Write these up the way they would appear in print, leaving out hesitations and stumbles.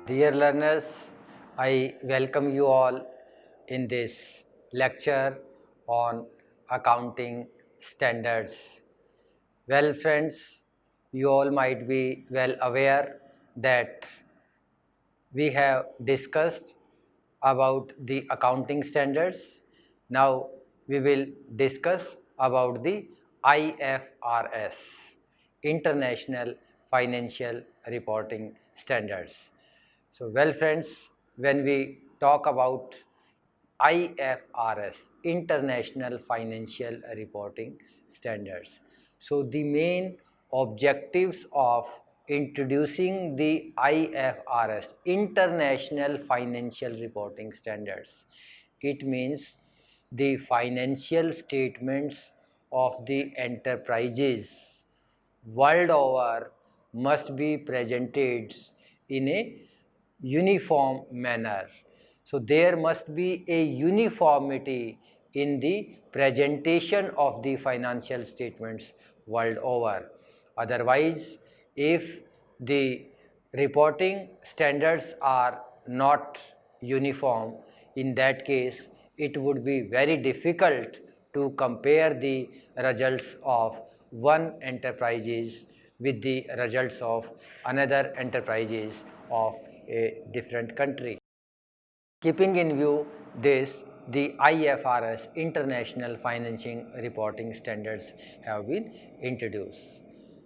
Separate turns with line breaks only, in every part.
Dear learners, I welcome you all in this lecture on accounting standards. Well, friends, you all might be well aware that we have discussed about the accounting standards. Now we will discuss about the IFRS, International Financial Reporting Standards. So, well, friends, when we talk about IFRS, International Financial Reporting Standards. So, the main objectives of introducing the IFRS, International Financial Reporting Standards, it means the financial statements of the enterprises world over must be presented in a uniform manner. So there must be a uniformity in the presentation of the financial statements world over. Otherwise, if the reporting standards are not uniform, in that case it would be very difficult to compare the results of one enterprises with the results of another enterprises of a different country. Keeping in view this, the IFRS, International Financial Reporting Standards, have been introduced.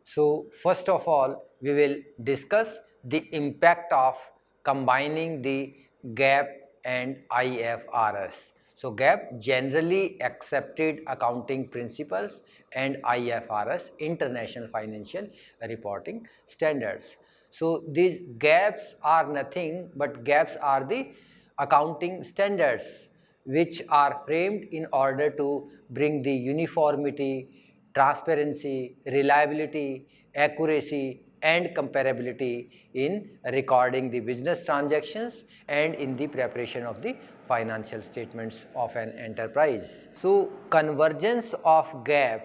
So, first of all, we will discuss the impact of combining the GAAP and IFRS. So, GAAP, Generally Accepted Accounting Principles, and IFRS, International Financial Reporting Standards. So, these GAPs are nothing but GAPs are the accounting standards which are framed in order to bring the uniformity, transparency, reliability, accuracy and comparability in recording the business transactions and in the preparation of the financial statements of an enterprise. So, convergence of GAAP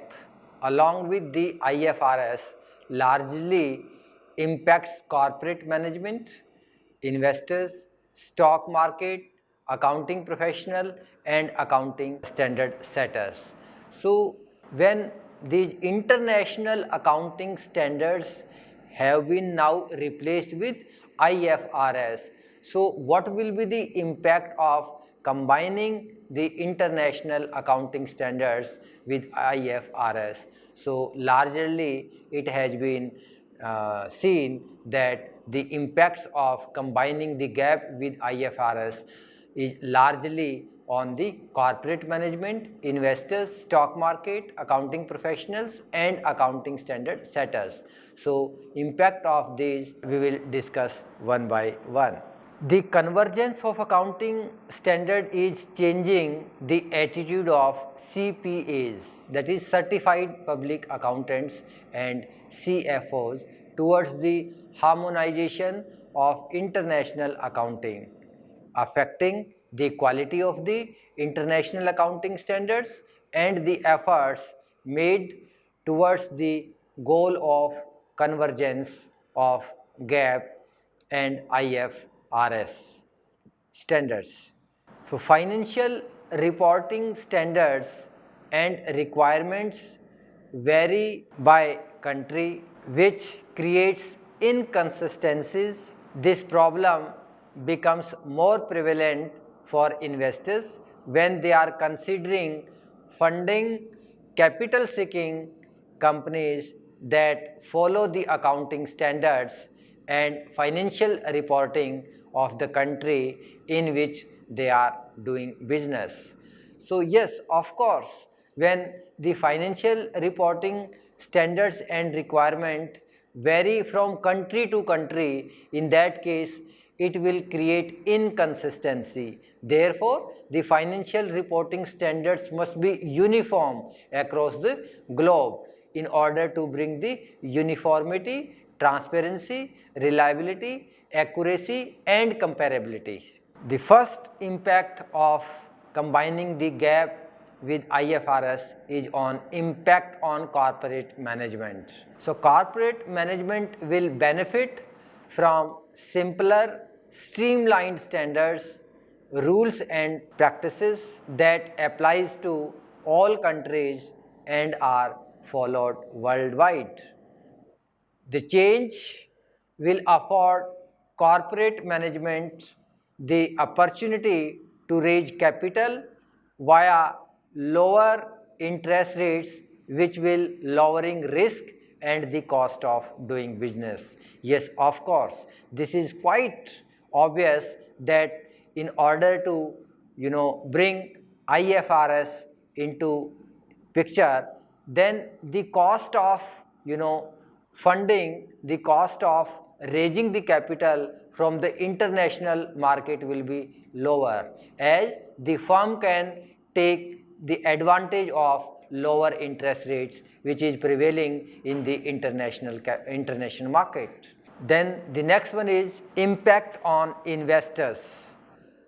along with the IFRS largely impacts corporate management, investors, stock market, accounting professional and accounting standard setters. So, when these international accounting standards have been now replaced with IFRS, so what will be the impact of combining the international accounting standards with IFRS? So, largely it has been seen that the impacts of combining the GAAP with IFRS is largely on the corporate management, investors, stock market, accounting professionals and accounting standard setters. So, impact of these we will discuss one by one. The convergence of accounting standard is changing the attitude of CPAs, that is Certified Public Accountants, and CFOs towards the harmonization of international accounting, affecting the quality of the international accounting standards and the efforts made towards the goal of convergence of GAAP and IFRS standards. So, financial reporting standards and requirements vary by country, which creates inconsistencies. This problem becomes more prevalent for investors when they are considering funding capital seeking companies that follow the accounting standards and financial reporting of the country in which they are doing business. So, yes, of course, when the financial reporting standards and requirement vary from country to country, in that case it will create inconsistency. Therefore, the financial reporting standards must be uniform across the globe in order to bring the uniformity, transparency, reliability, accuracy and comparability. The first impact of combining the GAAP with IFRS is on impact on corporate management. So, corporate management will benefit from simpler, streamlined standards, rules and practices that applies to all countries and are followed worldwide. The change will afford corporate management the opportunity to raise capital via lower interest rates, which will lowering risk and the cost of doing business. Yes, of course, this is quite obvious that in order to bring IFRS into picture, then the cost of funding, the cost of raising the capital from the international market will be lower, as the firm can take the advantage of lower interest rates which is prevailing in the international market. Then the next one is impact on investors.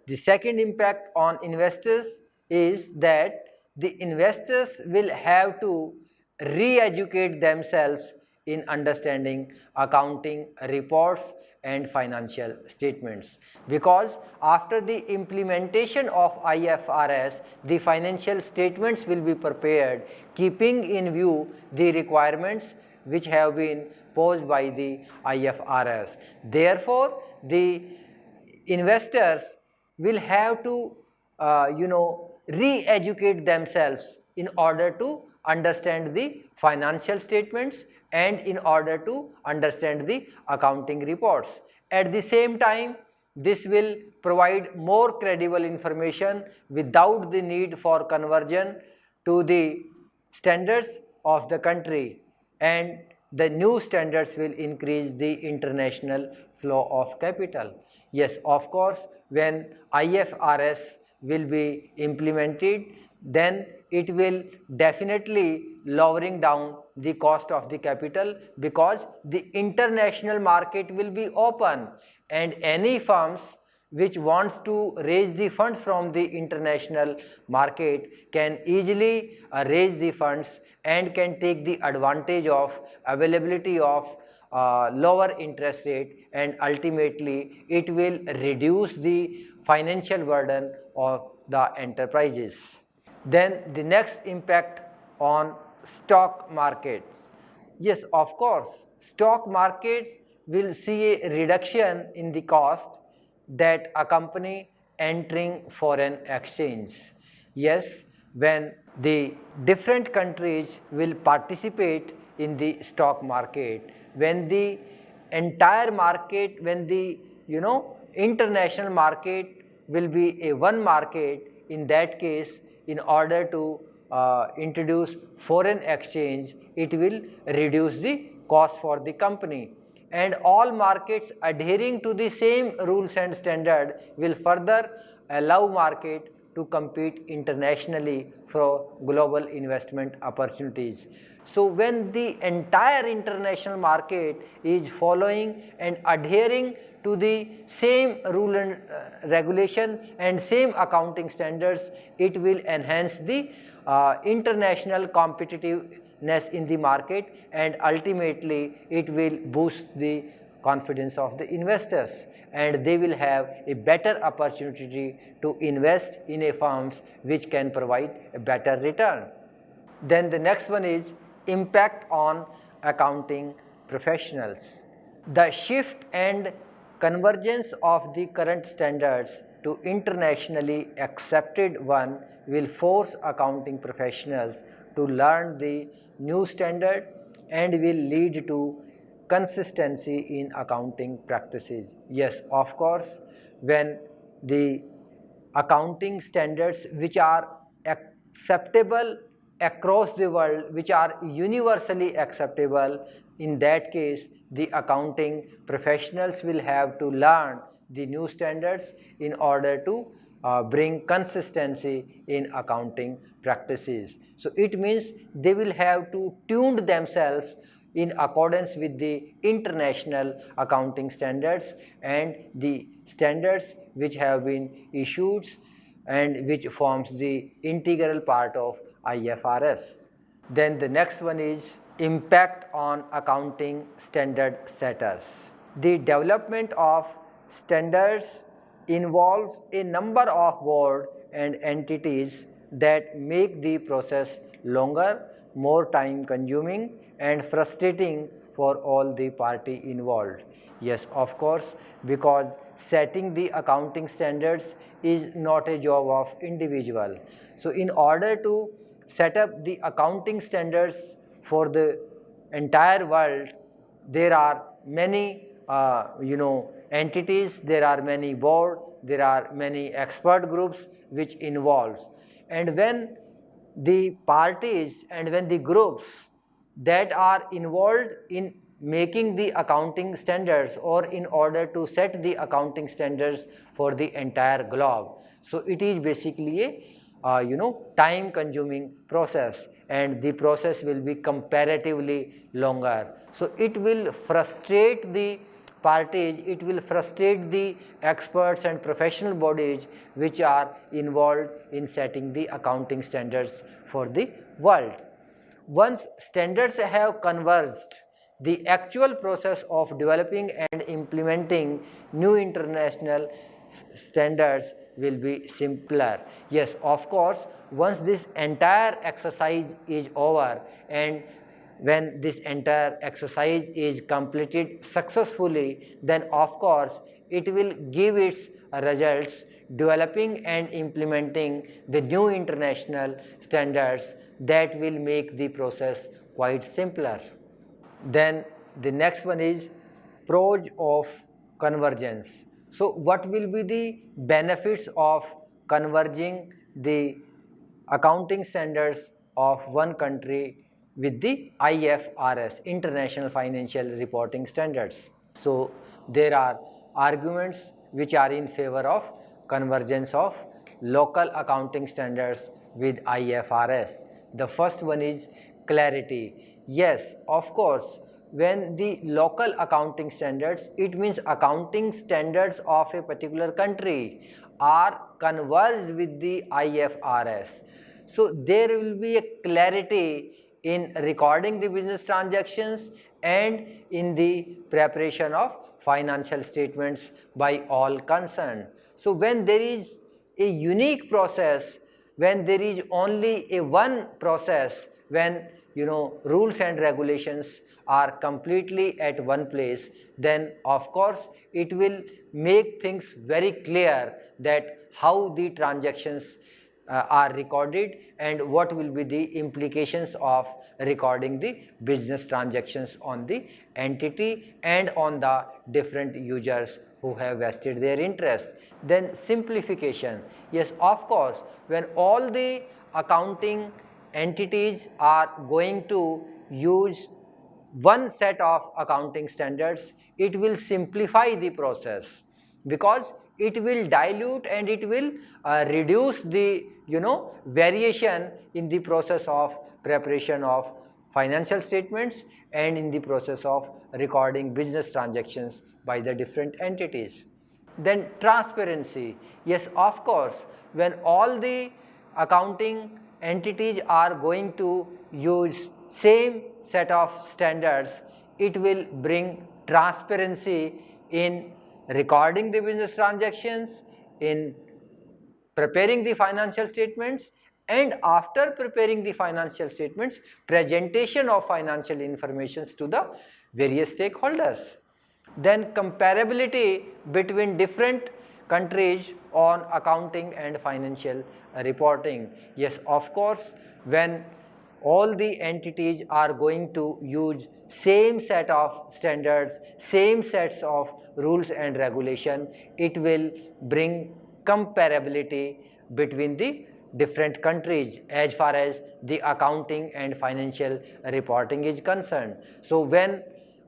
The second impact on investors is that the investors will have to re-educate themselves in understanding accounting reports and financial statements, because after the implementation of IFRS, the financial statements will be prepared keeping in view the requirements which have been posed by the IFRS. Therefore, the investors will have to re-educate themselves in order to understand the financial statements and in order to understand the accounting reports. At the same time, this will provide more credible information without the need for conversion to the standards of the country, and the new standards will increase the international flow of capital. Yes, of course, when IFRS will be implemented, then it will definitely lowering down the cost of the capital, because the international market will be open and any firms which wants to raise the funds from the international market can easily raise the funds and can take the advantage of availability of lower interest rate, and ultimately it will reduce the financial burden of the enterprises. Then the next impact on stock markets. Yes, of course, stock markets will see a reduction in the cost that accompany entering foreign exchange. Yes, when the different countries will participate in the stock market, when the entire market, when the international market will be a one market, in that case, in order to introduce foreign exchange, it will reduce the cost for the company, and all markets adhering to the same rules and standard will further allow market to compete internationally for global investment opportunities. So when the entire international market is following and adhering to the same rule and regulation and same accounting standards, it will enhance the international competitiveness in the market, and ultimately it will boost the confidence of the investors, and they will have a better opportunity to invest in a firms which can provide a better return. Then the next one is impact on accounting professionals. The shift and convergence of the current standards to internationally accepted one will force accounting professionals to learn the new standard and will lead to consistency in accounting practices. Yes, of course, when the accounting standards which are acceptable across the world, which are universally acceptable, in that case the accounting professionals will have to learn the new standards in order to bring consistency in accounting practices. So it means they will have to tune themselves in accordance with the international accounting standards and the standards which have been issued and which forms the integral part of IFRS. Then the next one is impact on accounting standard setters. The development of standards involves a number of board and entities that make the process longer, more time consuming and frustrating for all the party involved. Yes, of course, because setting the accounting standards is not a job of individual. So in order to set up the accounting standards for the entire world, there are many entities, there are many board, there are many expert groups which involves. And when the parties and when the groups that are involved in making the accounting standards or in order to set the accounting standards for the entire globe, so it is basically a time consuming process, and the process will be comparatively longer. So it will frustrate the parties, it will frustrate the experts and professional bodies which are involved in setting the accounting standards for the world. Once standards have converged, the actual process of developing and implementing new international standards will be simpler. Yes, of course, once this entire exercise is over and when this entire exercise is completed successfully, then of course it will give its results developing and implementing the new international standards that will make the process quite simpler. Then the next one is pros of convergence. So what will be the benefits of converging the accounting standards of one country with the IFRS, International Financial Reporting Standards? So there are arguments which are in favor of convergence of local accounting standards with IFRS. The first one is clarity. Yes, of course, when the local accounting standards, it means accounting standards of a particular country are converged with the IFRS. So there will be a clarity in recording the business transactions and in the preparation of financial statements by all concerned. So when there is a unique process, when there is only a one process, when rules and regulations are completely at one place, then of course it will make things very clear that how the transactions are recorded and what will be the implications of recording the business transactions on the entity and on the different users who have vested their interest. Then simplification. Yes, of course, when all the accounting entities are going to use one set of accounting standards, it will simplify the process because it will dilute and it will reduce the variation in the process of preparation of financial statements and in the process of recording business transactions by the different entities. Then transparency. Yes, of course, when all the accounting entities are going to use same set of standards, it will bring transparency in recording the business transactions, in preparing the financial statements, and after preparing the financial statements, presentation of financial information to the various stakeholders. Then comparability between different countries on accounting and financial reporting. Yes, of course, when all the entities are going to use same set of standards, same sets of rules and regulation, it will bring comparability between the different countries as far as the accounting and financial reporting is concerned. So when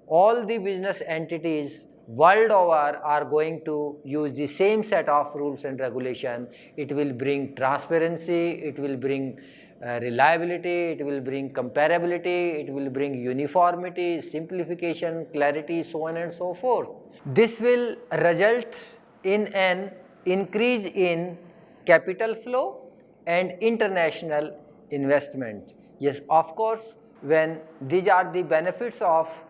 all the business entities world over are going to use the same set of rules and regulation, it will bring transparency, it will bring reliability, it will bring comparability, it will bring uniformity, simplification, clarity, so on and so forth. This will result in an increase in capital flow and international investment. Yes, of course, when these are the benefits of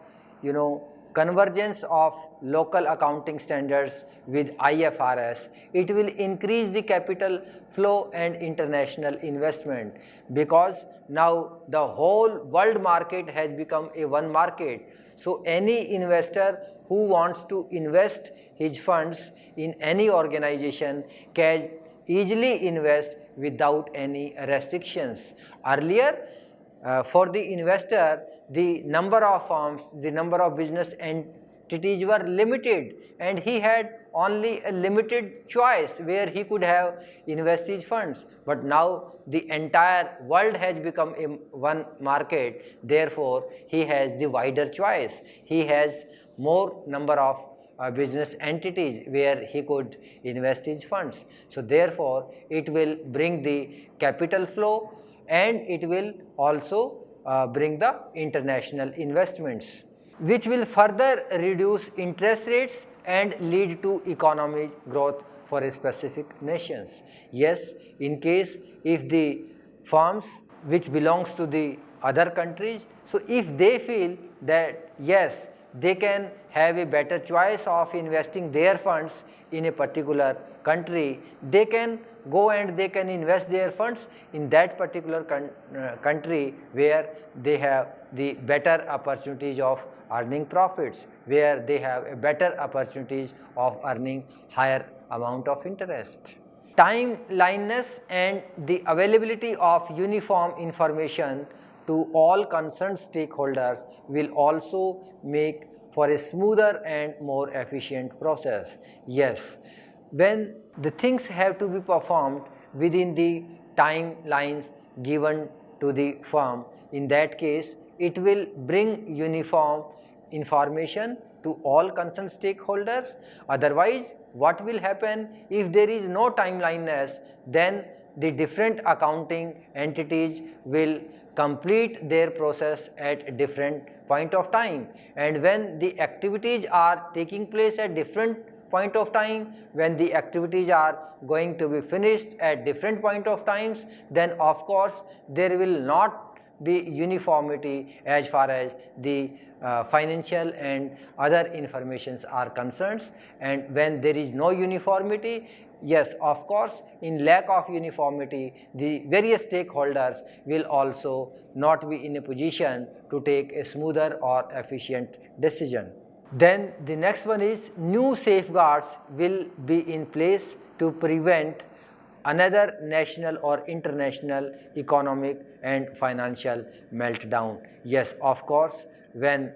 convergence of local accounting standards with IFRS, it will increase the capital flow and international investment, because now the whole world market has become a one market. So any investor who wants to invest his funds in any organization can easily invest without any restrictions. Earlier, for the investor, the number of firms, the number of business entities were limited, and he had only a limited choice where he could have invest his funds. But now the entire world has become a one market, therefore he has the wider choice. He has more number of business entities where he could invest his funds. So therefore it will bring the capital flow, and it will also bring the international investments, which will further reduce interest rates and lead to economic growth for a specific nations. Yes, in case if the firms which belongs to the other countries, so if they feel that yes, they can have a better choice of investing their funds in a particular country, they can go and they can invest their funds in that particular country where they have the better opportunities of earning profits, where they have a better opportunities of earning higher amount of interest. Timeliness and the availability of uniform information to all concerned stakeholders will also make for a smoother and more efficient process. Yes, when the things have to be performed within the timelines given to the firm, in that case it will bring uniform information to all concerned stakeholders. Otherwise, what will happen if there is no timeliness? Then the different accounting entities will complete their process at different point of time, and when the activities are taking place at different point of time, when the activities are going to be finished at different point of times, then of course there will not be uniformity as far as the financial and other informations are concerned. And when there is no uniformity, yes, of course, in lack of uniformity, the various stakeholders will also not be in a position to take a smoother or efficient decision. Then the next one is new safeguards will be in place to prevent another national or international economic and financial meltdown. Yes, of course, when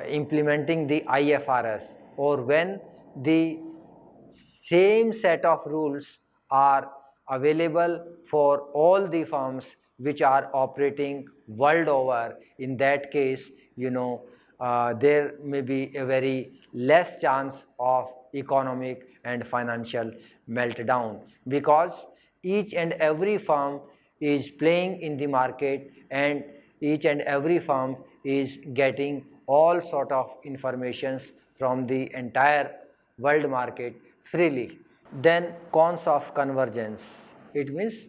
implementing the IFRS, or when the same set of rules are available for all the firms which are operating world over, in that case there may be a very less chance of economic and financial meltdown, because each and every firm is playing in the market, and each and every firm is getting all sort of informations from the entire world market freely. Then cons of convergence, it means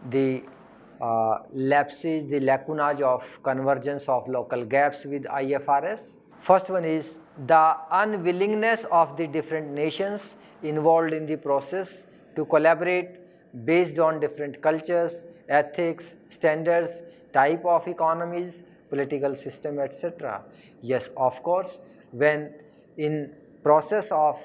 the lapses, the lacunage of convergence of local gaps with IFRS. First one is the unwillingness of the different nations involved in the process to collaborate based on different cultures, ethics, standards, type of economies, political system, etc. Yes, of course, when in process of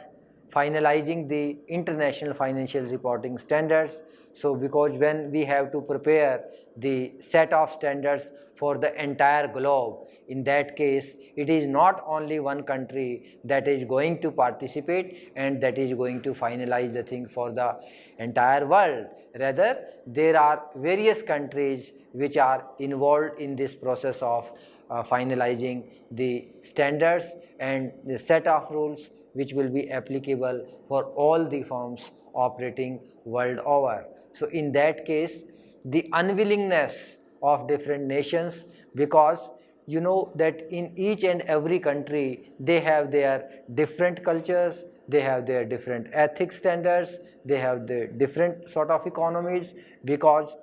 finalizing the international financial reporting standards, so because when we have to prepare the set of standards for the entire globe, in that case it is not only one country that is going to participate and that is going to finalize the thing for the entire world. Rather, there are various countries which are involved in this process of finalizing the standards and the set of rules which will be applicable for all the firms operating world over. So in that case, the unwillingness of different nations, because you know that in each and every country they have their different cultures, they have their different ethics standards, they have the different sort of economies, because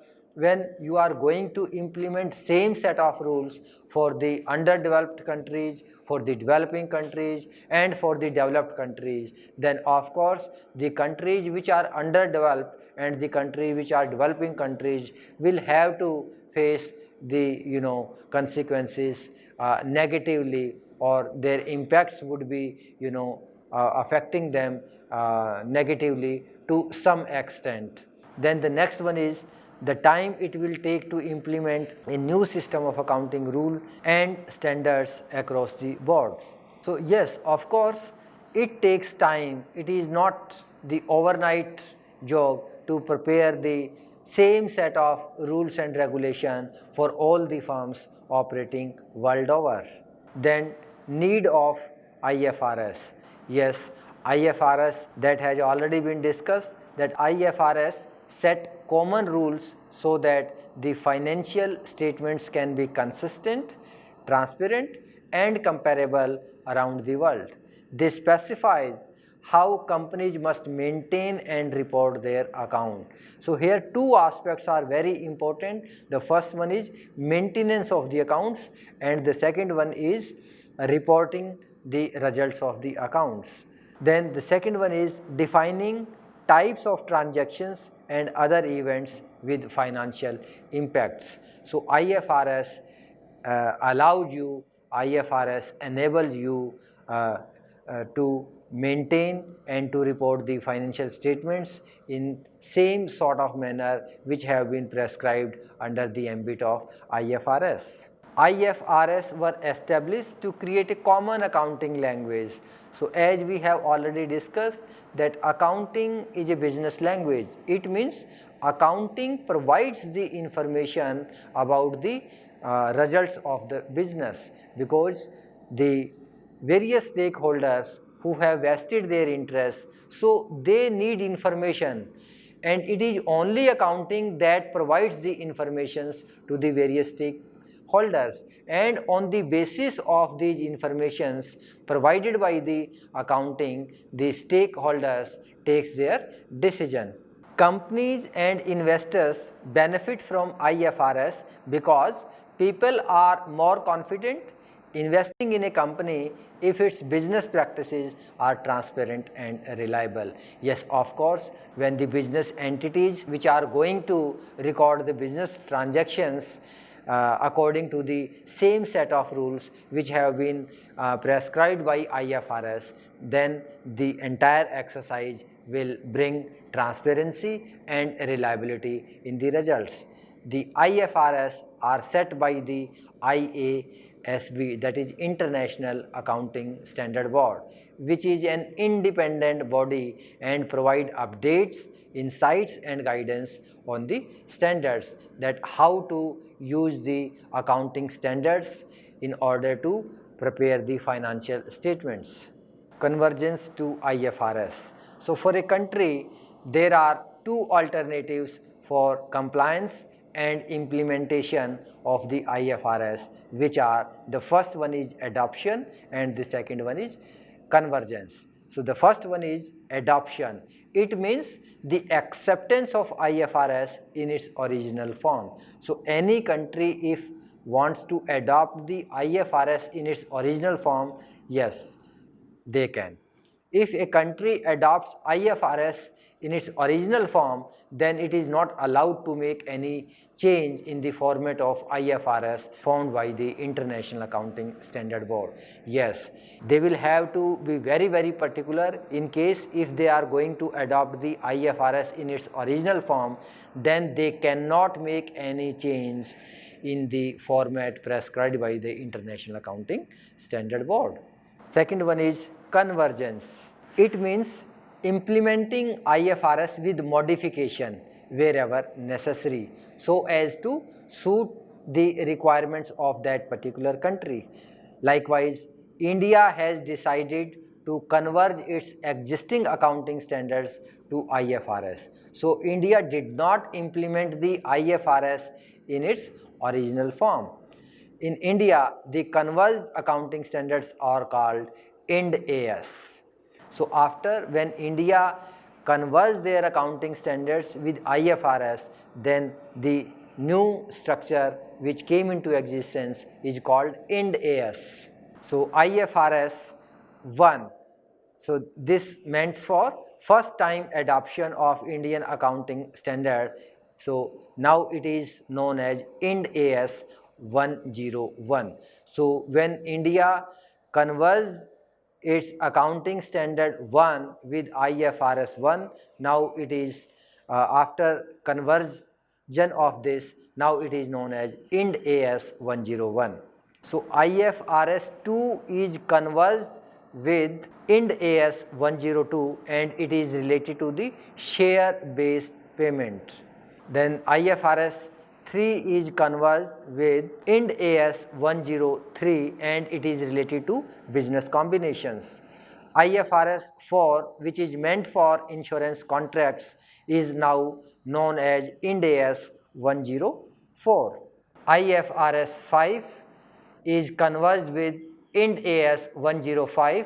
when you are going to implement same set of rules for the underdeveloped countries, for the developing countries and for the developed countries, then of course the countries which are underdeveloped and the countries which are developing countries will have to face the consequences negatively, or their impacts would be affecting them negatively to some extent. Then the next one is the time it will take to implement a new system of accounting rule and standards across the board. So yes, of course, it takes time. It is not the overnight job to prepare the same set of rules and regulation for all the firms operating world over. Then need of IFRS. Yes, IFRS, that has already been discussed, that IFRS set common rules so that the financial statements can be consistent, transparent and comparable around the world. This specifies how companies must maintain and report their account. So here two aspects are very important. The first one is maintenance of the accounts and the second one is reporting the results of the accounts. Then the second one is defining types of transactions and other events with financial impacts. So IFRS IFRS enables you to maintain and to report the financial statements in same sort of manner which have been prescribed under the ambit of IFRS. IFRS were established to create a common accounting language. So as we have already discussed that accounting is a business language. It means accounting provides the information about the results of the business, because the various stakeholders who have vested their interests, so they need information, and it is only accounting that provides the informations to the various stakeholders, and on the basis of these informations provided by the accounting, the stakeholders takes their decision. Companies and investors benefit from IFRS because people are more confident investing in a company if its business practices are transparent and reliable. Yes, of course, when the business entities which are going to record the business transactions according to the same set of rules which have been prescribed by IFRS, then the entire exercise will bring transparency and reliability in the results. The IFRS are set by the IASB, that is International Accounting Standard Board, which is an independent body and provide updates, insights and guidance on the standards, that how to use the accounting standards in order to prepare the financial statements. Convergence to IFRS. So for a country, there are two alternatives for compliance and implementation of the IFRS, which are, the first one is adoption and the second one is convergence. So the first one is adoption. It means the acceptance of IFRS in its original form. So any country if wants to adopt the IFRS in its original form, yes, they can. If a country adopts IFRS in its original form, then it is not allowed to make any change in the format of IFRS found by the International Accounting Standard Board. Yes, they will have to be very particular in case if they are going to adopt the IFRS in its original form, then they cannot make any change in the format prescribed by the International Accounting Standard Board. Second one is convergence. It means implementing IFRS with modification wherever necessary, so as to suit the requirements of that particular country. Likewise, India has decided to converge its existing accounting standards to IFRS. So India did not implement the IFRS in its original form. In India, the converged accounting standards are called Ind AS. So after, when India converged their accounting standards with IFRS, then the new structure which came into existence is called Ind AS. So IFRS 1. So this meant for first time adoption of Indian accounting standard. So now it is known as Ind AS 101. So when India converged its accounting standard 1 with IFRS 1, now it is after conversion of this, now it is known as Ind AS 101. So IFRS 2 is converged with Ind AS 102 and it is related to the share based payment. Then IFRS 3 is converged with Ind AS 103 and it is related to business combinations. IFRS 4, which is meant for insurance contracts, is now known as Ind AS 104. IFRS 5 is converged with Ind AS 105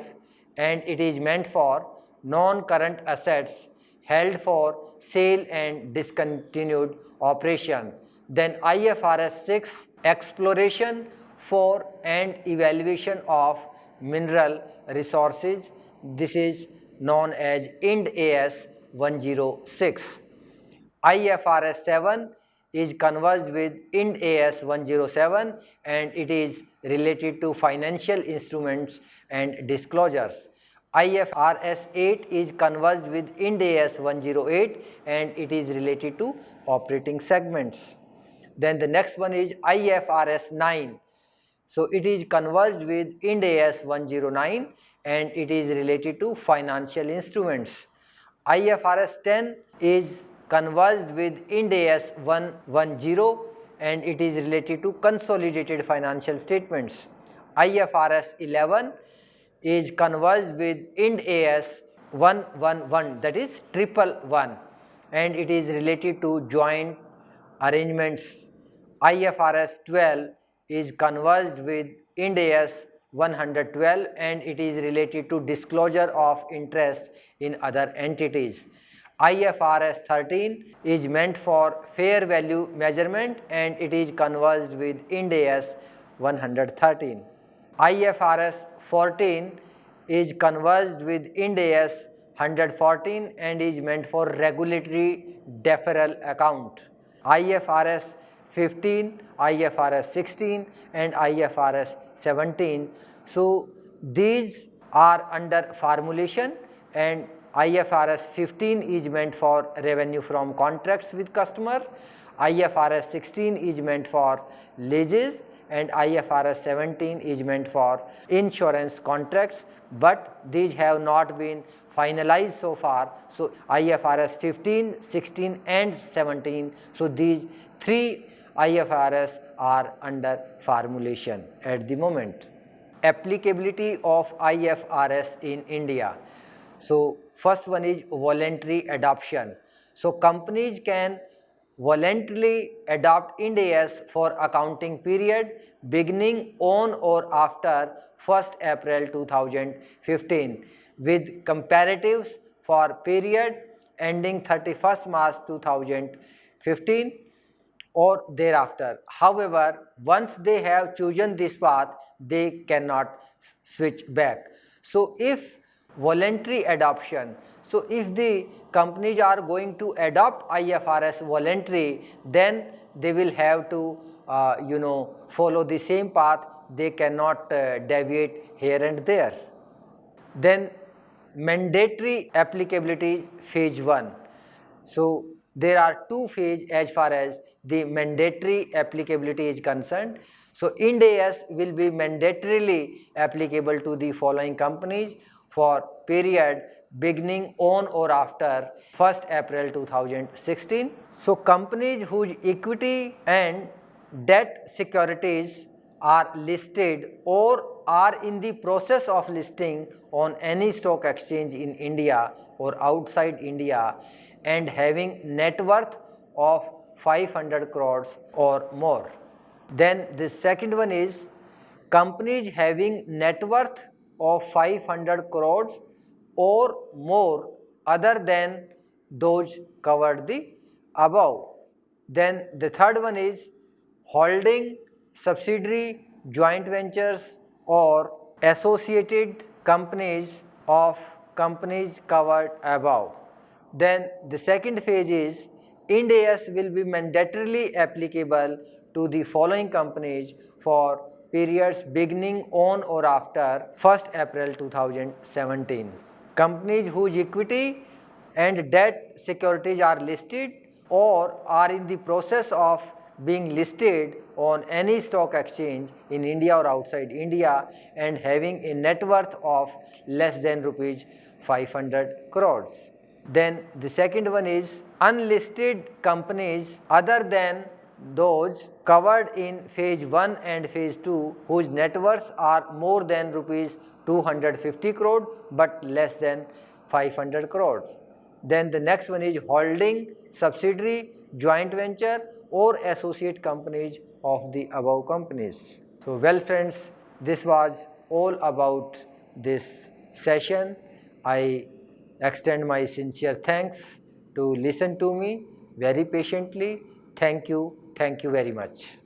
and it is meant for non-current assets held for sale and discontinued operation. Then IFRS 6, exploration for and evaluation of mineral resources. This is known as Ind AS 106. IFRS 7 is converged with Ind AS 107 and it is related to financial instruments and disclosures. IFRS 8 is converged with Ind AS 108 and it is related to operating segments. Then the next one is IFRS 9. So it is converged with Ind AS 109 and it is related to financial instruments. IFRS 10 is converged with Ind AS 110 and it is related to consolidated financial statements. IFRS 11 is converged with Ind AS 111, that is 111, and it is related to joint arrangements. IFRS 12 is converged with Ind AS 112 and it is related to disclosure of interest in other entities. IFRS 13 is meant for fair value measurement and it is converged with Ind AS 113. IFRS 14 is converged with Ind AS 114 and is meant for regulatory deferral account. IFRS 15, IFRS 16 and IFRS 17. So these are under formulation and IFRS 15 is meant for revenue from contracts with customer, IFRS 16 is meant for leases and IFRS 17 is meant for insurance contracts, but these have not been finalized so far. So IFRS 15, 16 and 17, so these three IFRS are under formulation at the moment. Applicability of IFRS in India. So first one is voluntary adoption. So companies can voluntarily adopt Ind AS for accounting period beginning on or after 1st April 2015 with comparatives for period ending 31st March 2015 or thereafter. However, once they have chosen this path, they cannot switch back. So if voluntary adoption, so if the companies are going to adopt IFRS voluntary, then they will have to follow the same path. They cannot deviate here and there. Then mandatory applicability phase 1. So there are two phases as far as the mandatory applicability is concerned. So Ind AS will be mandatorily applicable to the following companies for period beginning on or after 1st April 2016. So companies whose equity and debt securities are listed or are in the process of listing on any stock exchange in India or outside India and having net worth of 500 crores or more. Then the second one is companies having net worth of 500 crores or more other than those covered the above. Then the third one is holding, subsidiary, joint ventures or associated companies of companies covered above. Then the second phase is Ind AS will be mandatorily applicable to the following companies for periods beginning on or after 1st April 2017. Companies whose equity and debt securities are listed or are in the process of being listed on any stock exchange in India or outside India and having a net worth of less than rupees 500 crores. Then the second one is unlisted companies other than those covered in phase 1 and phase 2 whose net worths are more than rupees 250 crore but less than 500 crores. Then the next one is holding, subsidiary, joint venture or associate companies of the above companies. So well friends, this was all about this session. I extend my sincere thanks to listen to me very patiently. Thank you very much.